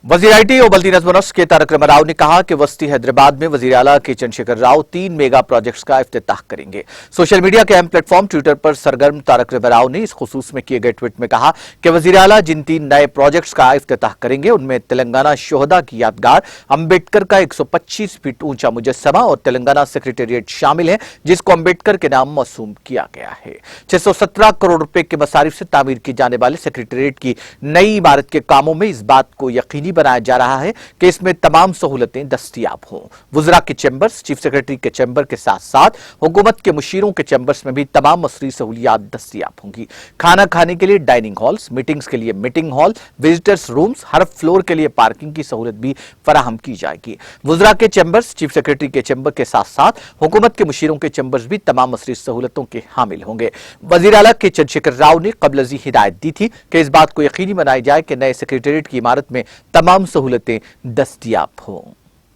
वजीर आईटी और बल्दी नज़्म नस्र के तारक राव ने कहा कि वस्ती हैदराबाद में वजीर आला के चंद्रशेखर राव 3 मेगा प्रोजेक्ट्स का इफ्तिताह करेंगे। सोशल मीडिया के अहम प्लेटफॉर्म ट्विटर पर सरगर्म तारक राव ने इस खुसूस में किए गए ट्वीट में कहा कि वजीर आला जिन 3 नए प्रोजेक्ट्स का इफ्तिताह करेंगे उनमें तेलंगाना शोहदा की यादगार, अम्बेडकर का 125 फीट ऊंचा मुजस्समा और तेलंगाना सेक्रेटेरिएट शामिल है, जिसको अम्बेडकर के नाम मौसूम किया गया है। 617 करोड़ रुपए के मसारिफ से तामीर की जाने वाले सेक्रेटेरिएट की नई इमारत के कामों में इस बात को यकीनी बनाया जा रहा है कि इसमें तमाम सहूलतें दस्तयाब हों। वुज़रा के चैम्बर्स, चीफ सेक्रेटरी के चैम्बर के साथ साथ हुकूमत के मुशीरों के चैम्बर्स में भी तमाम मसरी सहूलियात दस्तयाब होंगी। खाना खाने के लिए डाइनिंग हॉल्स, मीटिंग्स के लिए मीटिंग हॉल, विजिटर्स रूम्स, हर फ्लोर के लिए पार्किंग की सहूलत भी फराहम की जाएगी। वुज़रा के चैम्बर्स, चीफ सेक्रेटरी के चैम्बर के साथ साथ हुकूमत के मुशीरों के चैम्बर्स भी तमाम मसरी सहूलतों के हामिल होंगे। वज़ीर आला के चंद्रशेखर राव ने क़ब्ल अज़ी हिदायत दी थी कि इस बात को यकीनी बनाई जाए कि नए सेक्रेटेरिएट की इमारत में तमाम सहूलतें दस्तयाब हों।